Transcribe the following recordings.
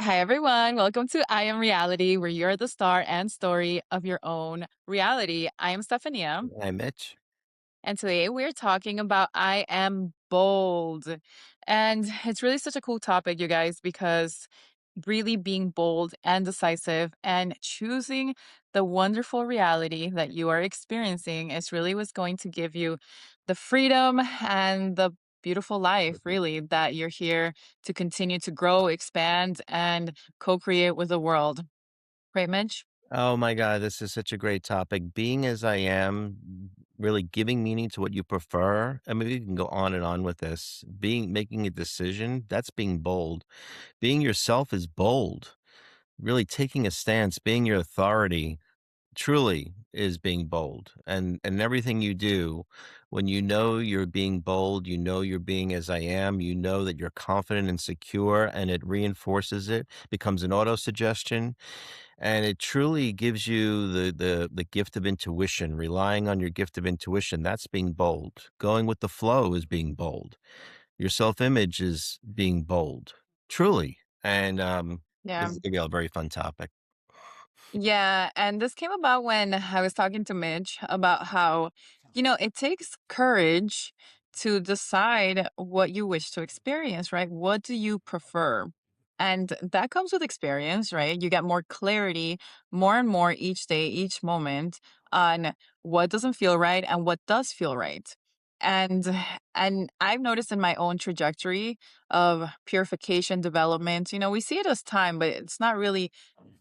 Hi, everyone. Welcome to I Am Reality, where you're the star and story of your own reality. I am Stephania, Hi, Mitch. and today we're talking about I Am Bold. And it's really such a cool topic, you guys, because really being bold and decisive and choosing the wonderful reality that you are experiencing is really what's going to give you the freedom and the beautiful life, really, that you're here to continue to grow, expand, and co create with the world. Right, Mitch? Oh my God, this is such a great topic. Being as I am, really giving meaning to what you prefer. I mean, we can go on and on with this. Making a decision, that's being bold. Being yourself is bold. Really taking a stance, being your authority, truly is being bold. And everything you do, when you know you're being bold, you know you're being as I am, you know that you're confident and secure, and it reinforces it, becomes an auto suggestion. And it truly gives you the gift of intuition, relying on your gift of intuition. That's being bold. Going with the flow is being bold. Your self-image is being bold, truly. And this Yeah. is gonna be a very fun topic. Yeah, and this came about when I was talking to Mitch about how, it takes courage to decide what you wish to experience, right? What do you prefer? And that comes with experience, right? You get more clarity more and more each day, each moment on what doesn't feel right and what does feel right. And and I've noticed in my own trajectory of purification development, we see it as time, but it's not really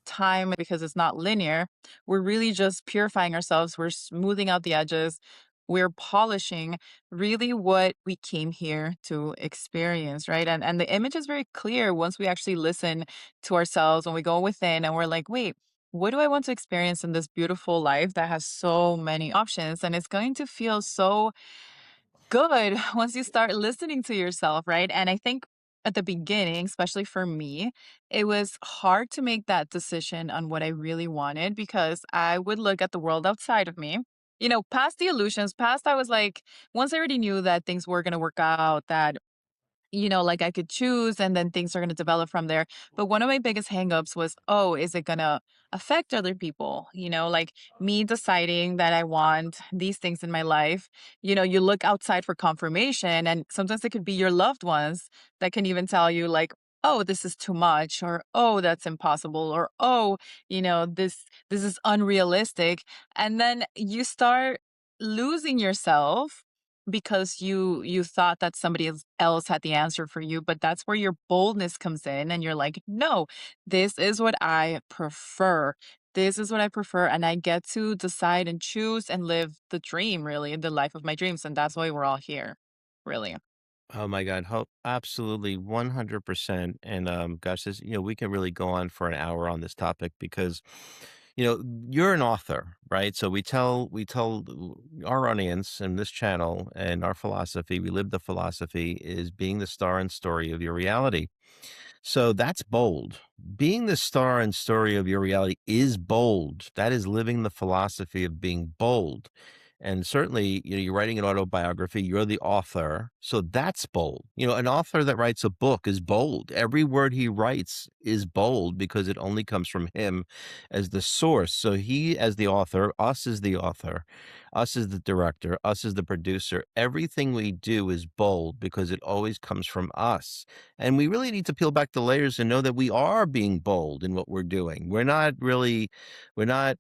time because it's not linear. We're really just purifying ourselves. We're smoothing out the edges. We're polishing really what we came here to experience, right? And the image is very clear once we actually listen to ourselves, when we go within and we're like, wait, what do I want to experience in this beautiful life that has so many options? And it's going to feel so good once you start listening to yourself, right? And I think at the beginning, especially for me, it was hard to make that decision on what I really wanted because I would look at the world outside of me. Past the illusions, past I was like, once I already knew that things were going to work out, that like I could choose and then things are going to develop from there. But one of my biggest hangups was, oh, is it going to affect other people? Like me deciding that I want these things in my life. You look outside for confirmation, and sometimes it could be your loved ones that can even tell you, like, oh, this is too much, or oh, that's impossible, or oh, this is unrealistic. And then you start losing yourself because you thought that somebody else had the answer for you, but that's where your boldness comes in and you're like, "No, this is what I prefer. This is what I prefer, and I get to decide and choose and live the dream, really, the life of my dreams, and that's why we're all here." Really. Oh my God, hope absolutely 100%. And gosh, we can really go on for an hour on this topic because you're an author, right? So we tell our audience and this channel and our philosophy, we live the philosophy is being the star and story of your reality. So that's bold. Being the star and story of your reality is bold. That is living the philosophy of being bold. And certainly, you're writing an autobiography, you're the author. So that's bold. An author that writes a book is bold. Every word he writes is bold because it only comes from him as the source. So he, as the author, us as the author, us as the director, us as the producer, everything we do is bold because it always comes from us. And we really need to peel back the layers and know that we are being bold in what we're doing. We're not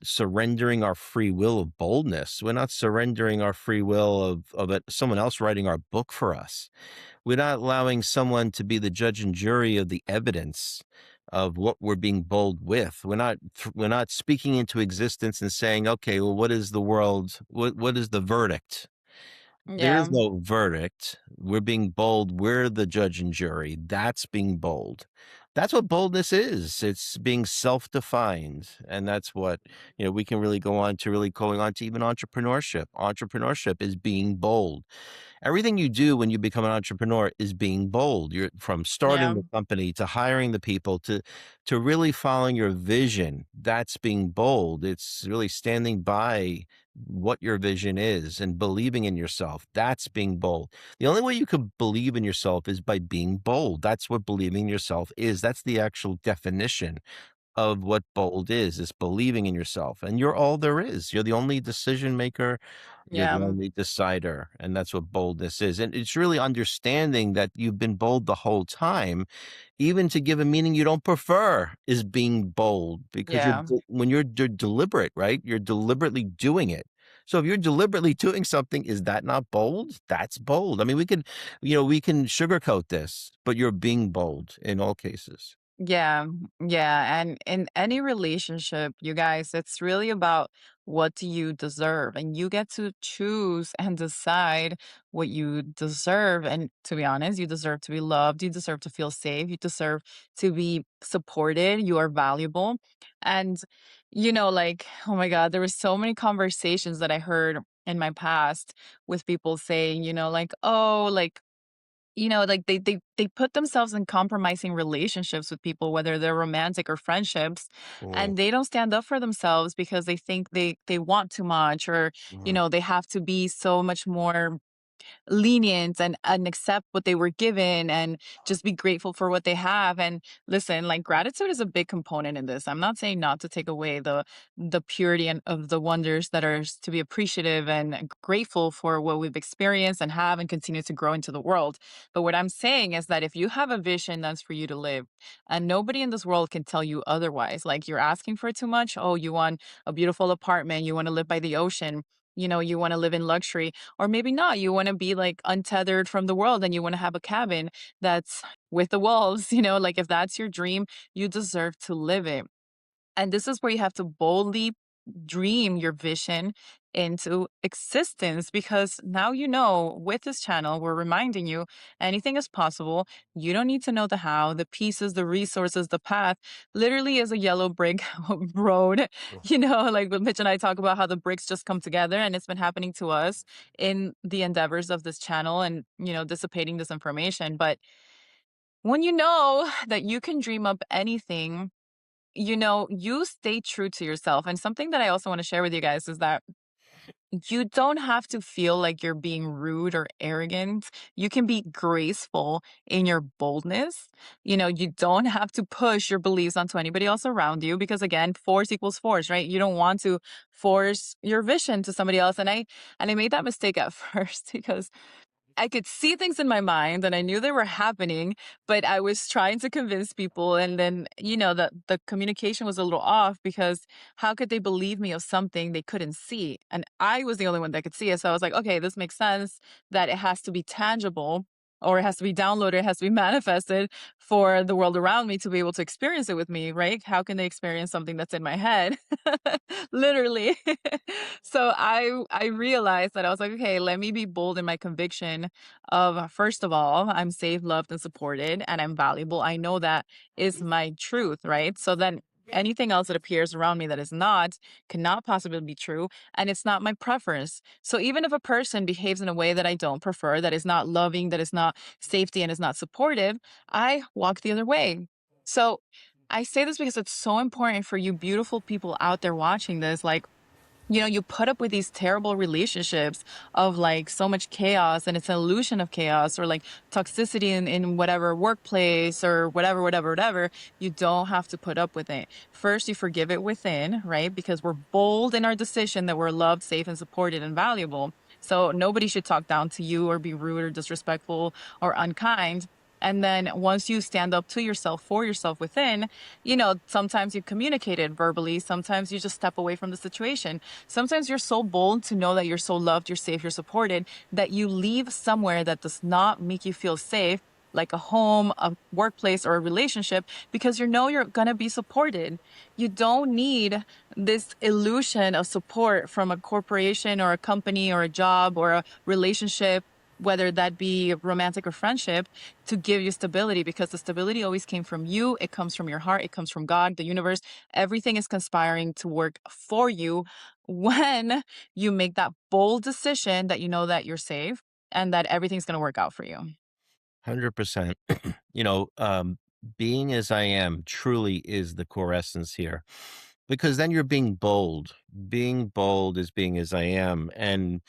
surrendering our free will of boldness. We're not surrendering our free will of someone else writing our book for us. We're not allowing someone to be the judge and jury of the evidence of what we're being bold with. We're not speaking into existence and saying, okay, well, what is the world? What is the verdict? There is Yeah. no verdict. We're being bold. We're the judge and jury. That's being bold. That's what boldness is. It's being self-defined. And that's what, we can really go on to really going on to even entrepreneurship. Entrepreneurship is being bold. Everything you do when you become an entrepreneur is being bold. You're from starting Yeah. the company to hiring the people to really following your vision. That's being bold. It's really standing by what your vision is and believing in yourself. That's being bold. The only way you could believe in yourself is by being bold. That's what believing in yourself is. That's the actual definition of what bold is believing in yourself, and you're all there is. You're the only decision maker, you're the Yeah. only decider, and that's what boldness is, and it's really understanding that you've been bold the whole time, even to give a meaning you don't prefer is being bold because Yeah. when you're deliberate, right? You're deliberately doing it. So if you're deliberately doing something, is that not bold? That's bold. I mean, we can sugarcoat this, but you're being bold in all cases. Yeah, yeah. And in any relationship, you guys, it's really about what do you deserve? And you get to choose and decide what you deserve. And to be honest, you deserve to be loved. You deserve to feel safe. You deserve to be supported. You are valuable. And, like, oh my God, there were so many conversations that I heard in my past with people saying, like, oh, like they put themselves in compromising relationships with people, whether they're romantic or friendships, Mm, and they don't stand up for themselves because they think they want too much, or mm. they have to be so much more lenient and accept what they were given and just be grateful for what they have. And listen, like, gratitude is a big component in this. I'm not saying not to take away the purity and of the wonders that are to be appreciative and grateful for what we've experienced and have and continue to grow into the world. But what I'm saying is that if you have a vision that's for you to live, and nobody in this world can tell you otherwise, like, you're asking for too much. Oh, you want a beautiful apartment, you want to live by the ocean, you want to live in luxury, or maybe not. You want to be like untethered from the world and you want to have a cabin that's with the walls, like, if that's your dream, you deserve to live it. And this is where you have to boldly dream your vision into existence, because now, with this channel we're reminding you anything is possible. You don't need to know the how, the pieces, the resources, the path literally is a yellow brick road. Like when Mitch and I talk about how the bricks just come together, and it's been happening to us in the endeavors of this channel and dissipating this information. But when you know that you can dream up anything, you stay true to yourself. And something that I also want to share with you guys is that you don't have to feel like you're being rude or arrogant. You can be graceful in your boldness. You don't have to push your beliefs onto anybody else around you, because again, force equals force, right? You don't want to force your vision to somebody else. And I made that mistake at first because I could see things in my mind and I knew they were happening, but I was trying to convince people. And then, the communication was a little off, because how could they believe me of something they couldn't see? And I was the only one that could see it. So I was like, okay, this makes sense that it has to be tangible, or it has to be downloaded, it has to be manifested for the world around me to be able to experience it with me, right? How can they experience something that's in my head? Literally. So I realized that I was like, okay, let me be bold in my conviction of, first of all, I'm safe, loved, and supported, and I'm valuable. I know that is my truth, right? So then anything else that appears around me that is not cannot possibly be true, and it's not my preference. So even if a person behaves in a way that I don't prefer, that is not loving, that is not safety, and is not supportive, I walk the other way. So I say this because it's so important for you beautiful people out there watching this. Like, you put up with these terrible relationships of like so much chaos, and it's an illusion of chaos, or like toxicity in whatever workplace or whatever, whatever, whatever. You don't have to put up with it. First, you forgive it within, right? Because we're bold in our decision that we're loved, safe, and supported and valuable. So nobody should talk down to you or be rude or disrespectful or unkind. And then once you stand up to yourself, for yourself within, sometimes you communicate it verbally, sometimes you just step away from the situation. Sometimes you're so bold to know that you're so loved, you're safe, you're supported, that you leave somewhere that does not make you feel safe, like a home, a workplace, or a relationship, because you're going to be supported. You don't need this illusion of support from a corporation or a company or a job or a relationship, whether that be romantic or friendship, to give you stability, because the stability always came from you. It comes from your heart. It comes from God, the universe. Everything is conspiring to work for you when you make that bold decision that you know that you're safe. and that everything's going to work out for you. 100%. You know, being as I am truly is the core essence here, because then you're being bold. Being bold is being as I am, and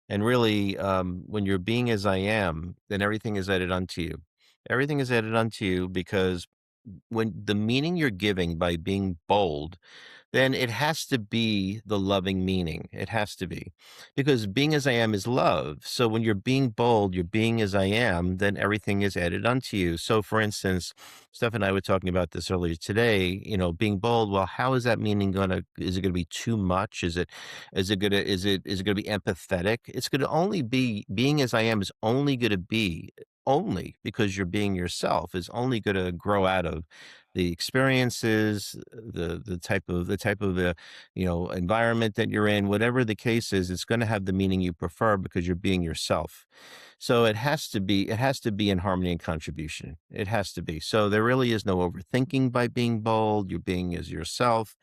really, when you're being as I am, then everything is added unto you. Everything is added unto you because when the meaning you're giving by being bold, then it has to be the loving meaning. It has to be. Because being as I am is love. So when you're being bold, you're being as I am, then everything is added unto you. So for instance, Steph and I were talking about this earlier today, being bold, well, how is that meaning gonna is it gonna be too much? Is it gonna be empathetic? It's gonna only be being as I am is only gonna be only because you're being yourself is only going to grow out of the experiences, the type of environment that you're in, whatever the case is, it's going to have the meaning you prefer because you're being yourself. So it has to be in harmony and contribution. It has to be. So there really is no overthinking by being bold. You're being as yourself.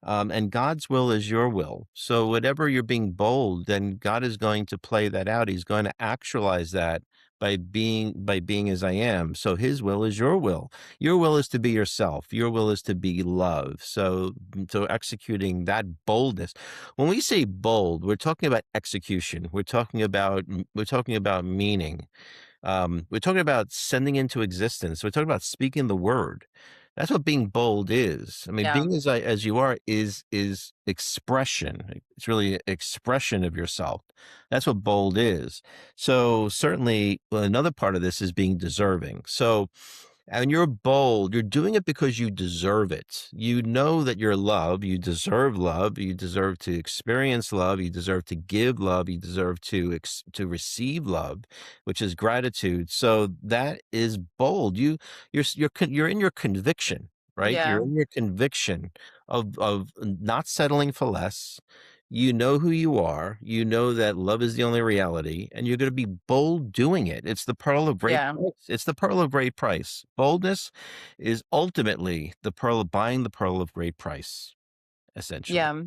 And God's will is your will. So whatever you're being bold, then God is going to play that out. He's going to actualize that by being as I am. So his will is your will. Your will is to be yourself. Your will is to be love. So executing that boldness. When we say bold, we're talking about execution. We're talking about meaning. We're talking about sending into existence. We're talking about speaking the word. That's what being bold is. I mean, Yeah. being as you are is expression. It's really expression of yourself. That's what bold is. So certainly, well, another part of this is being deserving. So and you're bold. You're doing it because you deserve it. You know that you're loved. You deserve love. You deserve to experience love. You deserve to give love. You deserve to receive love, which is gratitude. So that is bold. You're in your conviction, right? You're Yeah. in your conviction of not settling for less. You know who you are. You know that love is the only reality, and you're going to be bold doing it. It's the pearl of great Yeah. price. It's the pearl of great price. Boldness is ultimately buying the pearl of great price, essentially. Yeah.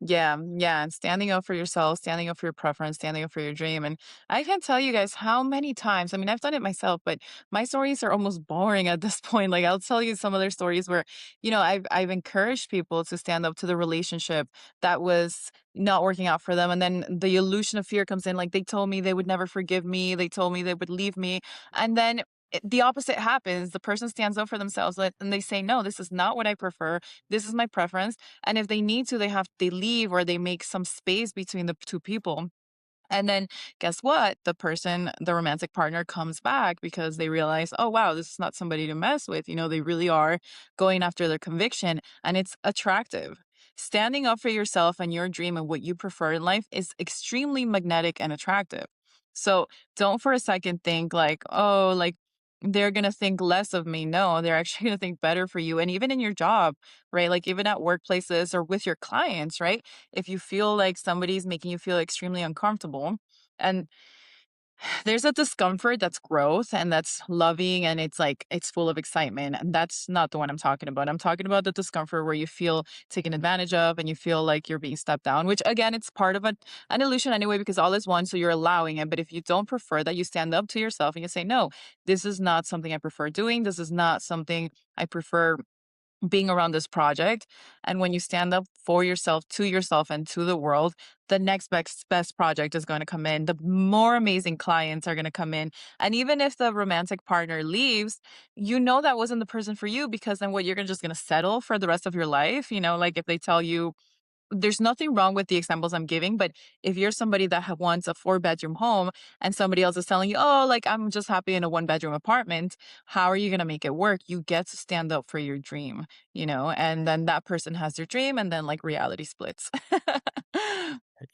Yeah, yeah, and standing up for yourself, standing up for your preference, standing up for your dream. And I can't tell you guys how many times, I mean, I've done it myself, but my stories are almost boring at this point. Like I'll tell you some other stories where, I've encouraged people to stand up to the relationship that was not working out for them. And then the illusion of fear comes in. Like they told me they would never forgive me. They told me they would leave me. And then the opposite happens. The person stands up for themselves and they say, no, this is not what I prefer. This is my preference, and if they need to, they leave or they make some space between the two people. And then guess what? The romantic partner comes back because they realize, oh, wow, this is not somebody to mess with. They really are going after their conviction and it's attractive. Standing up for yourself and your dream and what you prefer in life is extremely magnetic and attractive. So don't for a second think like, oh, like they're going to think less of me. No, they're actually going to think better for you. And even in your job, right? Like even at workplaces or with your clients, right? If you feel like somebody's making you feel extremely uncomfortable and there's a discomfort that's growth and that's loving and it's like it's full of excitement and that's not the one I'm talking about. I'm talking about the discomfort where you feel taken advantage of and you feel like you're being stepped down, which again it's part of an illusion anyway because all is one, so you're allowing it. But if you don't prefer that, you stand up to yourself and you say, no, this is not something I prefer doing, this is not something I prefer being around this project. And when you stand up for yourself, to yourself, and to the world, the next best project is going to come in. The more amazing clients are going to come in. And even if the romantic partner leaves, you know that wasn't the person for you because then what you're just going to settle for the rest of your life. Like if they tell you, there's nothing wrong with the examples I'm giving, but if you're somebody that wants a four-bedroom home and somebody else is telling you, oh, like I'm just happy in a one-bedroom apartment, how are you going to make it work? You get to stand up for your dream, and then that person has their dream and then like reality splits.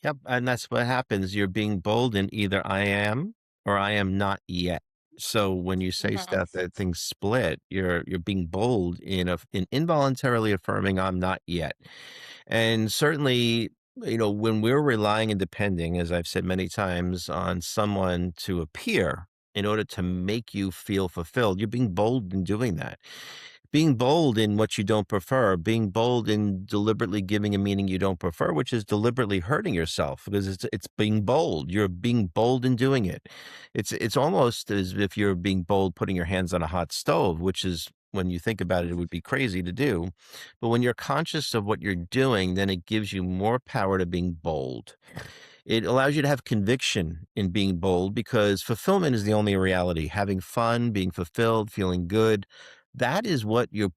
Yep, and that's what happens. You're being bold in either I am or I am not yet. So when you say Mhm. stuff that things split, you're being bold in involuntarily affirming I'm not yet. And certainly, when we're relying and depending, as I've said many times, on someone to appear in order to make you feel fulfilled, you're being bold in doing that being bold in what you don't prefer, being bold in deliberately giving a meaning you don't prefer, which is deliberately hurting yourself because it's being bold. You're being bold in doing it. It's almost as if you're being bold putting your hands on a hot stove, which is when you think about it, it would be crazy to do. But when you're conscious of what you're doing, then it gives you more power to being bold. It allows you to have conviction in being bold because fulfillment is the only reality. Having fun, being fulfilled, feeling good, that is what you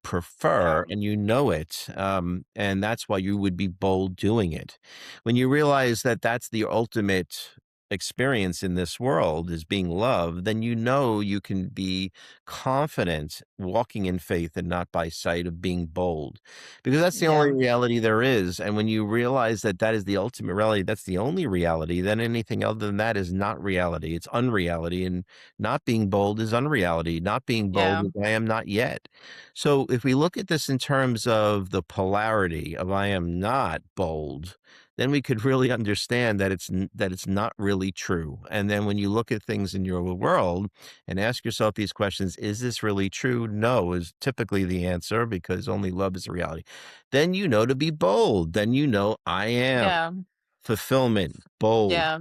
Yeah. prefer and you know it. And that's why you would be bold doing it. When you realize that that's the ultimate experience in this world is being loved, then you know you can be confident walking in faith and not by sight of being bold because that's the only Yeah. reality there is. And when you realize that that is the ultimate reality, that's the only reality, then anything other than that is not reality. It's unreality. And not being bold is unreality. Not being bold Yeah. is I am not yet. So if we look at this in terms of the polarity of I am not bold, then we could really understand that that it's not really true. And then when you look at things in your world and ask yourself these questions, is this really true? No, is typically the answer because only love is a reality. Then you know to be bold. Then you know I am Yeah. fulfillment, bold. Yeah.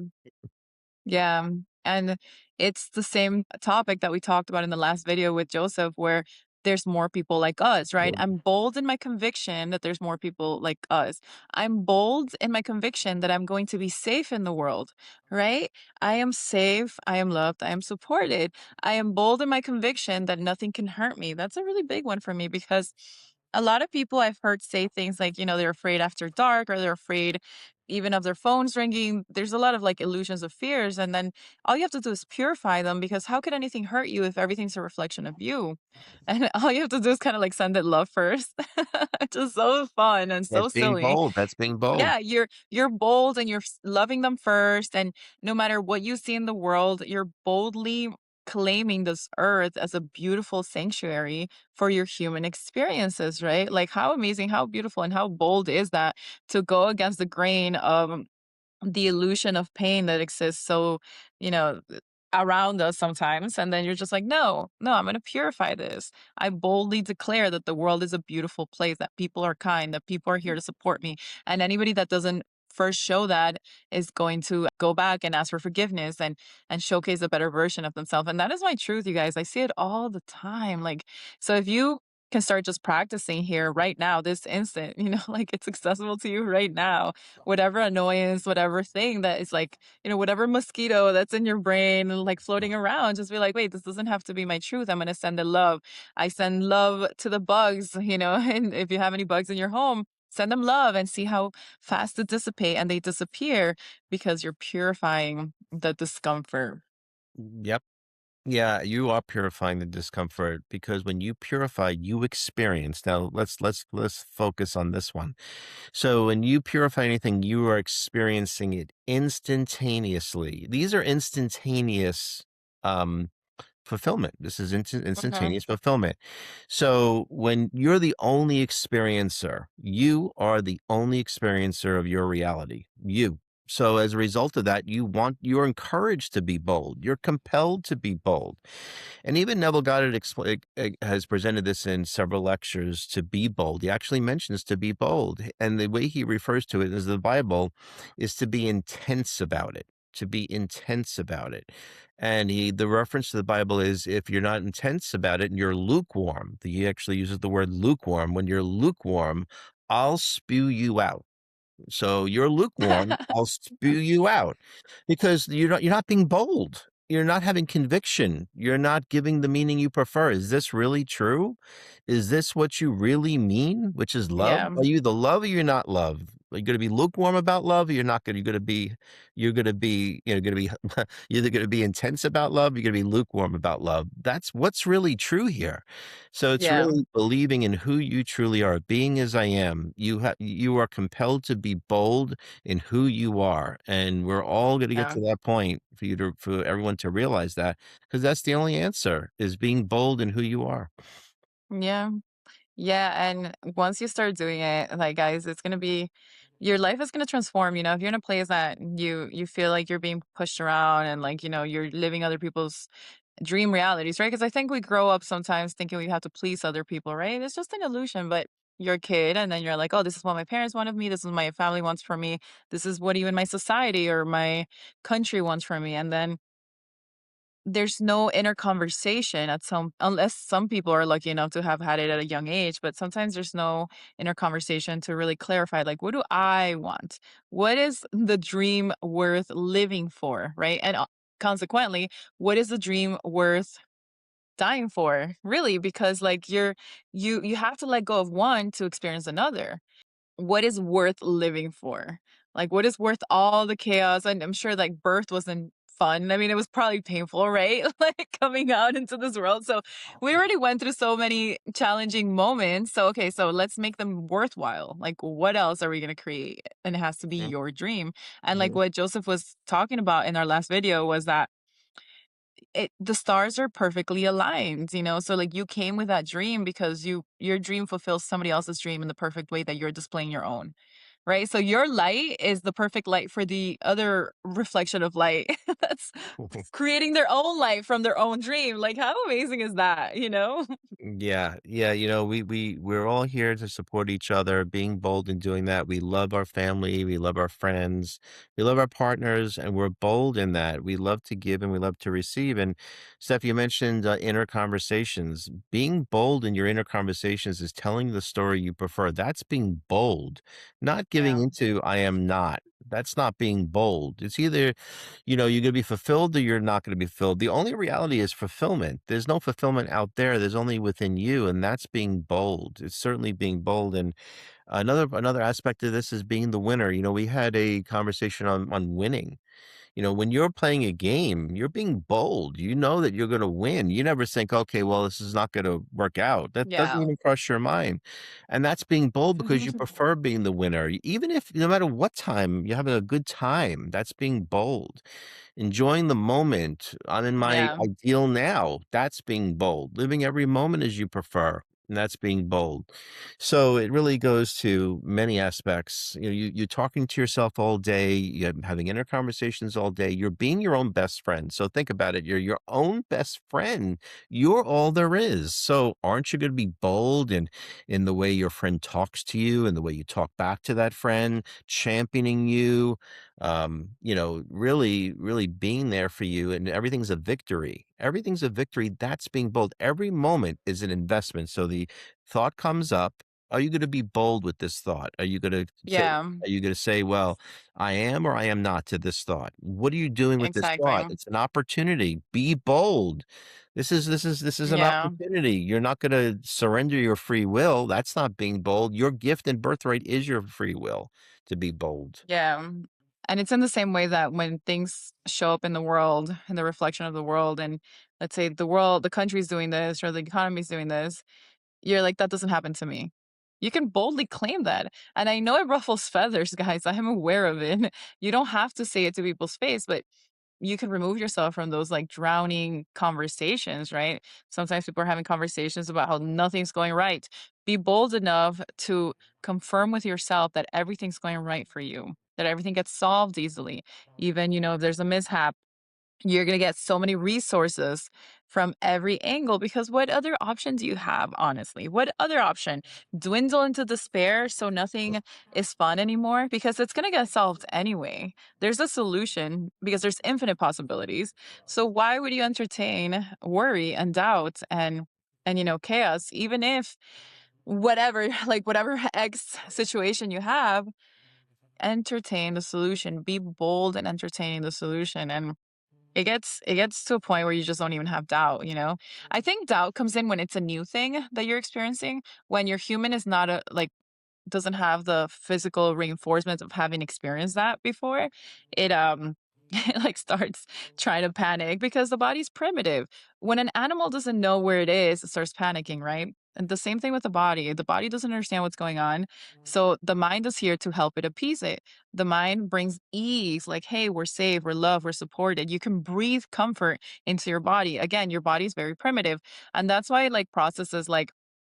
Yeah, and it's the same topic that we talked about in the last video with Joseph, where there's more people like us, right? I'm bold in my conviction that there's more people like us. I'm bold in my conviction that I'm going to be safe in the world, right? I am safe, I am loved, I am supported. I am bold in my conviction that nothing can hurt me. That's a really big one for me because a lot of people I've heard say things like, they're afraid after dark or they're afraid even of their phones ringing. There's a lot of like illusions of fears. And then all you have to do is purify them because how could anything hurt you if everything's a reflection of you? And all you have to do is kind of like send it love first. It's just so fun and so That's being silly. bold. That's being bold. Yeah, you're bold and you're loving them first, and no matter what you see in the world, you're boldly claiming this earth as a beautiful sanctuary for your human experiences, right? Like how amazing, how beautiful, and how bold is that to go against the grain of the illusion of pain that exists so, you know, around us sometimes. And then you're just like, no, no, I'm going to purify this. I boldly declare that the world is a beautiful place, that people are kind, that people are here to support me. And anybody that doesn't first show that is going to go back and ask for forgiveness and showcase a better version of themselves. And that is my truth, you guys. I see it all the time. Like, so if you can start just practicing here right now, this instant, like it's accessible to you right now, whatever annoyance, whatever thing that is like, whatever mosquito that's in your brain, like floating around, just be like, wait, this doesn't have to be my truth. I'm going to send the love. I send love to the bugs, and if you have any bugs in your home, send them love and see how fast they dissipate and they disappear because you're purifying the discomfort. Yep. Yeah, you are purifying the discomfort because when you purify, you experience. Now let's focus on this one. So when you purify anything, you are experiencing it instantaneously. These are instantaneous um fulfillment. This is Okay. instantaneous fulfillment. So when you're the only experiencer, you are the only experiencer of your reality. You. So as a result of that, you're encouraged to be bold. You're compelled to be bold. And even Neville Goddard has presented this in several lectures to be bold. He actually mentions to be bold. And the way he refers to it is the Bible is to be intense about it, to be intense about it. And the reference to the Bible is if you're not intense about it and you're lukewarm, he actually uses the word lukewarm. When you're lukewarm, I'll spew you out. So you're lukewarm, I'll spew you out because you're not being bold. You're not having conviction. You're not giving the meaning you prefer. Is this really true? Is this what you really mean? Which is love? Yeah. Are you the love or you're not love? Are you going to be lukewarm about love? Or you're not going. You're going to be. You're going to be. You're either going to be intense about love. You're going to be lukewarm about love. That's what's really true here. So it's Yeah. really believing in who you truly are, being as I am. You are compelled to be bold in who you are, and we're all going to get Yeah. to that point for everyone to realize that because that's the only answer is being bold in who you are. Yeah. Yeah, and once you start doing it, like guys, it's gonna be your life is gonna transform. If you're in a place that you feel like you're being pushed around and like, you're living other people's dream realities, right? Because I think we grow up sometimes thinking we have to please other people, right? It's just an illusion, but you're a kid and then you're like, oh, this is what my parents want of me. This is what my family wants from me. This is what even my society or my country wants from me. And then there's no inner conversation at some unless some people are lucky enough to have had it at a young age, but sometimes there's no inner conversation to really clarify, like, what do I want? What is the dream worth living for, right? And consequently, what is the dream worth dying for? Really, because like you have to let go of one to experience another. What is worth living for? Like, what is worth all the chaos? And I'm sure, like, birth wasn't fun. I mean, it was probably painful, right? Like, coming out into this world. So, we already went through so many challenging moments. So, okay, so let's make them worthwhile. Like, what else are we gonna create? And it has to be Mhm, your dream. And like mhm. what Joseph was talking about in our last video was that the stars are perfectly aligned, you know? So, like, you came with that dream because your dream fulfills somebody else's dream in the perfect way that you're displaying your own. Right? So your light is the perfect light for the other reflection of light that's creating their own light from their own dream. Like, how amazing is that, you know? Yeah, yeah, we're all here to support each other, being bold in doing that. We love our family, we love our friends, we love our partners, and we're bold in that. We love to give and we love to receive. And Steph, you mentioned inner conversations. Being bold in your inner conversations is telling the story you prefer. That's being bold, not giving Yeah. into I am not. That's not being bold. It's either you're gonna be fulfilled or you're not gonna be fulfilled. The only reality is fulfillment. There's no fulfillment out there. There's only within you, and that's being bold. It's certainly being bold. And another aspect of this is being the winner. We had a conversation on winning. When you're playing a game, you're being bold. You know that you're going to win. You never think, okay, well, this is not going to work out. That doesn't Yeah. even cross your mind. And that's being bold because you prefer being the winner. Even if, no matter what time, you're having a good time, that's being bold. Enjoying the moment. I'm in my Yeah, ideal now. That's being bold. Living every moment as you prefer. And that's being bold. So it really goes to many aspects. You're talking to yourself all day, you're having inner conversations all day, you're being your own best friend. So think about it. You're your own best friend. You're all there is. So aren't you going to be bold in the way your friend talks to you and the way you talk back to that friend, championing you, really, really being there for you, and everything's a victory. Everything's a victory. That's being bold. Every moment is an investment. So the thought comes up. Are you going to be bold with this thought? yeah, Are you going to say, well, I am or I am not to this thought? What are you doing with this thought? exactly. It's an opportunity. Be bold. This is an Yeah, opportunity. You're not going to surrender your free will. That's not being bold. Your gift and birthright is your free will to be bold. yeah. And it's in the same way that when things show up in the world, in the reflection of the world, and let's say the country's doing this or the economy's doing this, you're like, "That doesn't happen to me." You can boldly claim that, and I know it ruffles feathers, guys, I am aware of it. You don't have to say it to people's face, but you can remove yourself from those, like, drowning conversations, right? Sometimes people are having conversations about how nothing's going right. Be bold enough to confirm with yourself that everything's going right for you, that everything gets solved easily. Even, if there's a mishap, you're gonna get so many resources from every angle because what other option do you have, honestly? What other option? Dwindle into despair so nothing is fun anymore? Because it's gonna get solved anyway. There's a solution because there's infinite possibilities. So why would you entertain worry and doubt and chaos, even if whatever, like whatever X situation you have, entertain the solution. Be bold in entertaining the solution. And it gets to a point where you just don't even have doubt, you know? I think doubt comes in when it's a new thing that you're experiencing, when your human is not doesn't have the physical reinforcement of having experienced that before, it like starts trying to panic because the body's primitive. When an animal doesn't know where it is, it starts panicking, right? And the same thing with the body. The body doesn't understand what's going on. So the mind is here to help it appease it. The mind brings ease, like, hey, we're safe, we're loved, we're supported. You can breathe comfort into your body. Again, your body is very primitive. And that's why like processes like,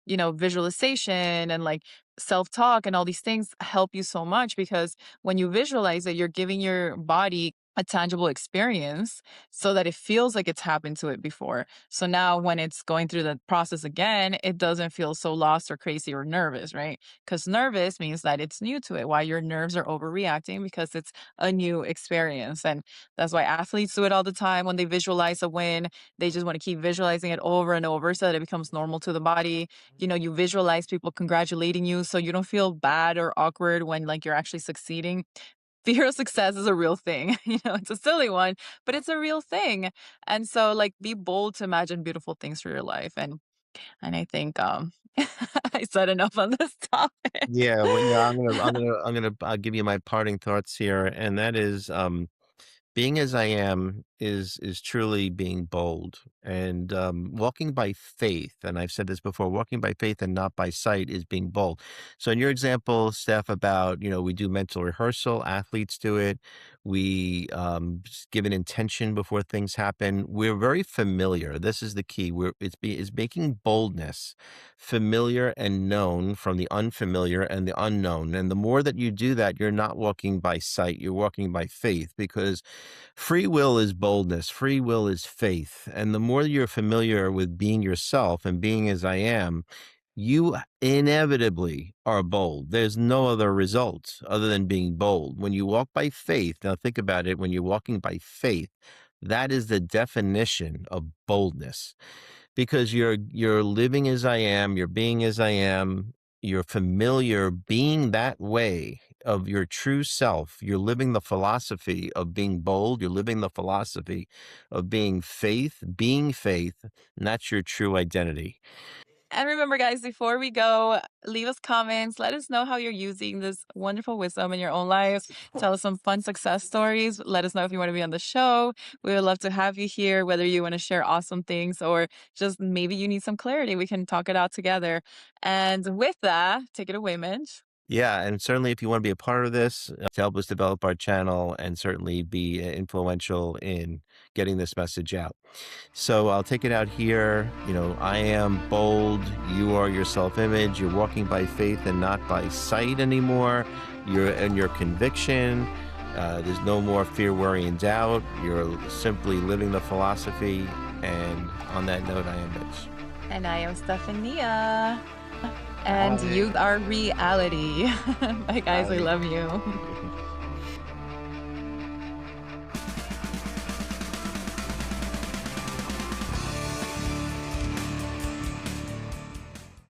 visualization and like self-talk and all these things help you so much because when you visualize it, you're giving your body a tangible experience so that it feels like it's happened to it before. So now when it's going through the process again, it doesn't feel so lost or crazy or nervous, right? Because nervous means that it's new to it, why your nerves are overreacting because it's a new experience. And that's why athletes do it all the time when they visualize a win. They just want to keep visualizing it over and over so that it becomes normal to the body. You know, you visualize people congratulating you so you don't feel bad or awkward when like you're actually succeeding. Fear of success is a real thing. You know, it's a silly one, but it's a real thing. And so like be bold to imagine beautiful things for your life. And I think I said enough on this topic. Yeah, well, yeah, I'll give you my parting thoughts here, and that is, being as I am is truly being bold and walking by faith. And I've said this before: walking by faith and not by sight is being bold. So, in your example, Steph, about we do mental rehearsal, athletes do it. We give an intention before things happen. We're very familiar. This is the key. It's making boldness familiar and known from the unfamiliar and the unknown. And the more that you do that, you're not walking by sight. You're walking by faith because free will is boldness, free will is faith. And the more you're familiar with being yourself and being as I am, you inevitably are bold. There's no other result other than being bold. When you walk by faith, now think about it, when you're walking by faith, that is the definition of boldness because you're living as I am, you're being as I am, you're familiar being that way of your true self. You're living the philosophy of being bold, you're living the philosophy of being faith, and that's your true identity. And remember, guys, before we go, leave us comments. Let us know how you're using this wonderful wisdom in your own lives. Tell us some fun success stories. Let us know if you want to be on the show. We would love to have you here, whether you want to share awesome things or just maybe you need some clarity. We can talk it out together. And with that, take it away, Mitch. Yeah, and certainly if you want to be a part of this to help us develop our channel and certainly be influential in getting this message out. So I'll take it out here. I am bold. You are your self-image. You're walking by faith and not by sight anymore. You're in your conviction. There's no more fear, worry, and doubt. You're simply living the philosophy. And on that note, I am Mitch. And I am Stephania. And Bye. you are reality. Bye, guys. I Bye. love you.